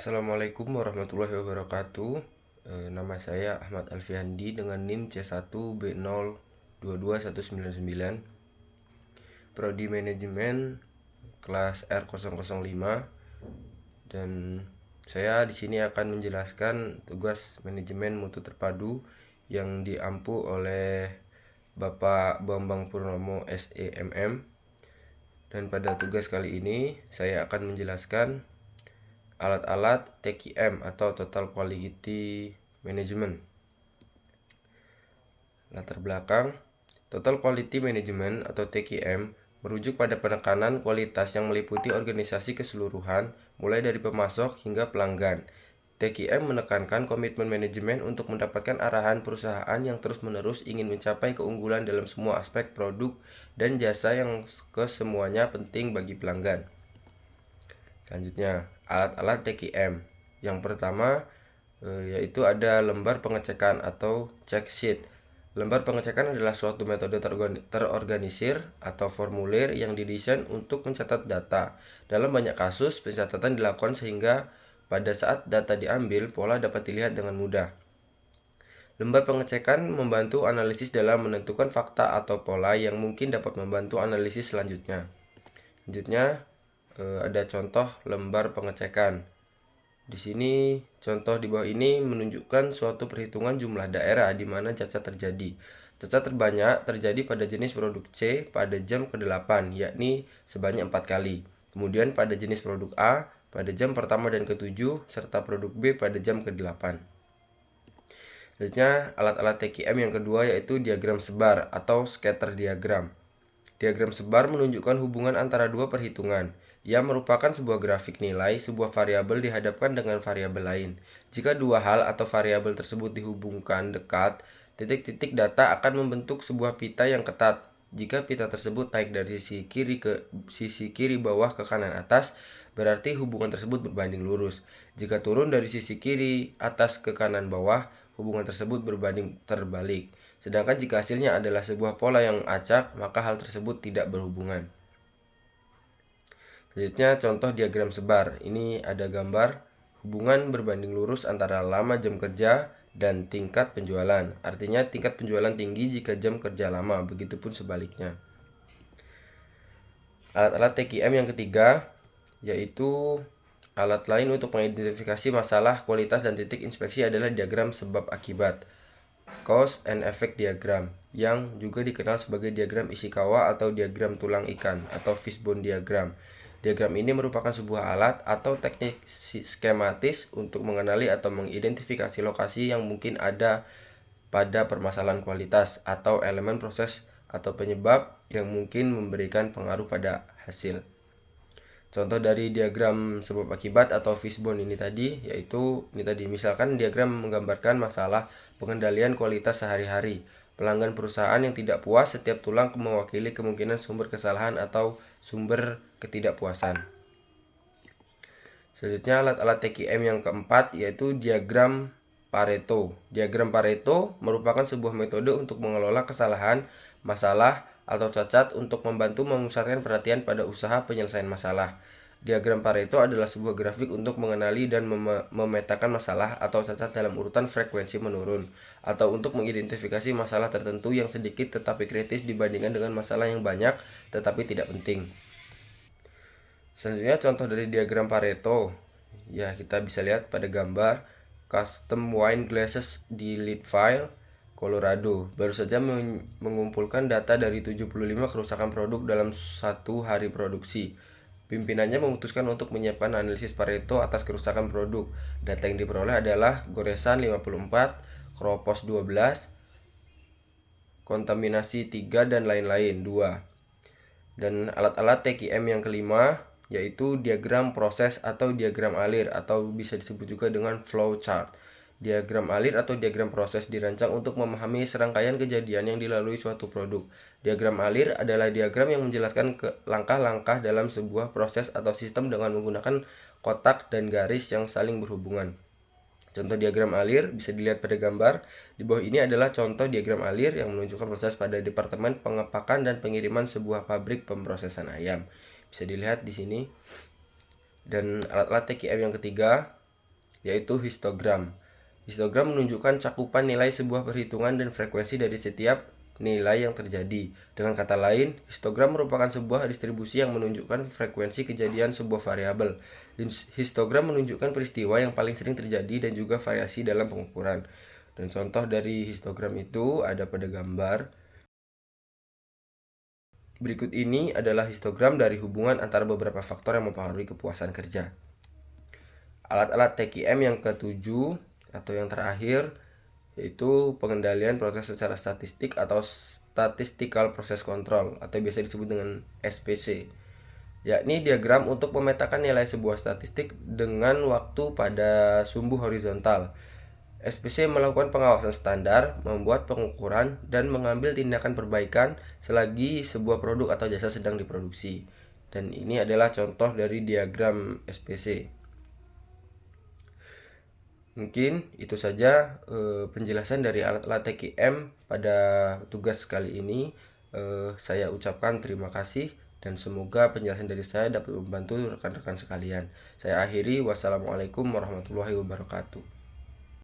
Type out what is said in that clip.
Assalamualaikum warahmatullahi wabarakatuh. Nama saya Ahmad Alfiandi dengan NIM C1B022199, Prodi Manajemen kelas R005, dan saya di sini akan menjelaskan tugas manajemen mutu terpadu yang diampu oleh Bapak Bambang Purnomo SEMM. Dan pada tugas kali ini saya akan menjelaskan alat-alat TQM atau Total Quality Management. Latar belakang, Total Quality Management atau TQM merujuk pada penekanan kualitas yang meliputi organisasi keseluruhan, mulai dari pemasok hingga pelanggan. TQM menekankan komitmen manajemen untuk mendapatkan arahan perusahaan yang terus-menerus ingin mencapai keunggulan dalam semua aspek produk dan jasa yang kesemuanya penting bagi pelanggan. Selanjutnya, alat-alat TQM. Yang pertama yaitu ada lembar pengecekan atau check sheet. Lembar pengecekan adalah suatu metode terorganisir atau formulir yang didesain untuk mencatat data. Dalam banyak kasus, pencatatan dilakukan sehingga pada saat data diambil, pola dapat dilihat dengan mudah. Lembar pengecekan membantu analisis dalam menentukan fakta atau pola yang mungkin dapat membantu analisis selanjutnya. Selanjutnya, ada contoh lembar pengecekan. Di sini contoh di bawah ini menunjukkan suatu perhitungan jumlah daerah di mana cacat terjadi. Cacat terbanyak terjadi pada jenis produk C pada jam ke-8, yakni sebanyak 4 kali. Kemudian pada jenis produk A pada jam pertama dan ke-7, serta produk B pada jam ke-8. Selanjutnya, alat-alat TQM yang kedua yaitu diagram sebar atau scatter diagram. Diagram sebar menunjukkan hubungan antara dua perhitungan. Ia merupakan sebuah grafik nilai sebuah variabel dihadapkan dengan variabel lain. Jika dua hal atau variabel tersebut dihubungkan dekat, titik-titik data akan membentuk sebuah pita yang ketat. Jika pita tersebut naik dari sisi kiri bawah ke kanan atas, berarti hubungan tersebut berbanding lurus. Jika turun dari sisi kiri atas ke kanan bawah, hubungan tersebut berbanding terbalik. Sedangkan jika hasilnya adalah sebuah pola yang acak, maka hal tersebut tidak berhubungan. Selanjutnya contoh diagram sebar. Ini ada gambar hubungan berbanding lurus antara lama jam kerja dan tingkat penjualan. Artinya tingkat penjualan tinggi jika jam kerja lama, begitupun sebaliknya. Alat-alat TQM yang ketiga yaitu alat lain untuk mengidentifikasi masalah kualitas dan titik inspeksi adalah diagram sebab akibat, cause and effect diagram, yang juga dikenal sebagai diagram Ishikawa atau diagram tulang ikan atau fishbone diagram. Diagram ini merupakan sebuah alat atau teknik skematis untuk mengenali atau mengidentifikasi lokasi yang mungkin ada pada permasalahan kualitas atau elemen proses atau penyebab yang mungkin memberikan pengaruh pada hasil. Contoh dari diagram sebab akibat atau fishbone ini tadi misalkan diagram menggambarkan masalah pengendalian kualitas sehari-hari. Pelanggan perusahaan yang tidak puas, setiap tulang mewakili kemungkinan sumber kesalahan atau sumber ketidakpuasan. Selanjutnya alat-alat TQM yang keempat yaitu diagram Pareto. Diagram Pareto merupakan sebuah metode untuk mengelola kesalahan, masalah, atau cacat untuk membantu memusatkan perhatian pada usaha penyelesaian masalah. Diagram Pareto adalah sebuah grafik untuk mengenali dan memetakan masalah atau cacat dalam urutan frekuensi menurun, atau untuk mengidentifikasi masalah tertentu yang sedikit tetapi kritis dibandingkan dengan masalah yang banyak tetapi tidak penting. Selanjutnya contoh dari diagram Pareto, ya kita bisa lihat pada gambar custom wine glasses di Leadville, Colorado. Baru saja mengumpulkan data dari 75 kerusakan produk dalam satu hari produksi. Pimpinannya memutuskan untuk menyiapkan analisis Pareto atas kerusakan produk. Data yang diperoleh adalah goresan 54, kropos 12, kontaminasi 3, dan lain-lain 2. Dan alat-alat TQM yang kelima yaitu diagram proses atau diagram alir atau bisa disebut juga dengan flow chart. Diagram alir atau diagram proses dirancang untuk memahami serangkaian kejadian yang dilalui suatu produk. Diagram alir adalah diagram yang menjelaskan langkah-langkah dalam sebuah proses atau sistem dengan menggunakan kotak dan garis yang saling berhubungan. Contoh diagram alir bisa dilihat pada gambar. Di bawah ini adalah contoh diagram alir yang menunjukkan proses pada departemen pengepakan dan pengiriman sebuah pabrik pemrosesan ayam. Bisa dilihat di sini. Dan alat-alat TQM yang ketiga yaitu histogram. Histogram menunjukkan cakupan nilai sebuah perhitungan dan frekuensi dari setiap nilai yang terjadi. Dengan kata lain, histogram merupakan sebuah distribusi yang menunjukkan frekuensi kejadian sebuah variabel. Histogram menunjukkan peristiwa yang paling sering terjadi dan juga variasi dalam pengukuran. Dan contoh dari histogram itu ada pada gambar. Berikut ini adalah histogram dari hubungan antara beberapa faktor yang mempengaruhi kepuasan kerja. Alat-alat TQM yang ketujuh atau yang terakhir yaitu pengendalian proses secara statistik atau statistical process control atau biasa disebut dengan SPC, yakni diagram untuk memetakan nilai sebuah statistik dengan waktu pada sumbu horizontal. SPC melakukan pengawasan standar, membuat pengukuran, dan mengambil tindakan perbaikan selagi sebuah produk atau jasa sedang diproduksi. Dan ini adalah contoh dari diagram SPC. Mungkin itu saja penjelasan dari alat-alat TQM pada tugas kali ini. Saya ucapkan terima kasih dan semoga penjelasan dari saya dapat membantu rekan-rekan sekalian. Saya akhiri, wassalamualaikum warahmatullahi wabarakatuh.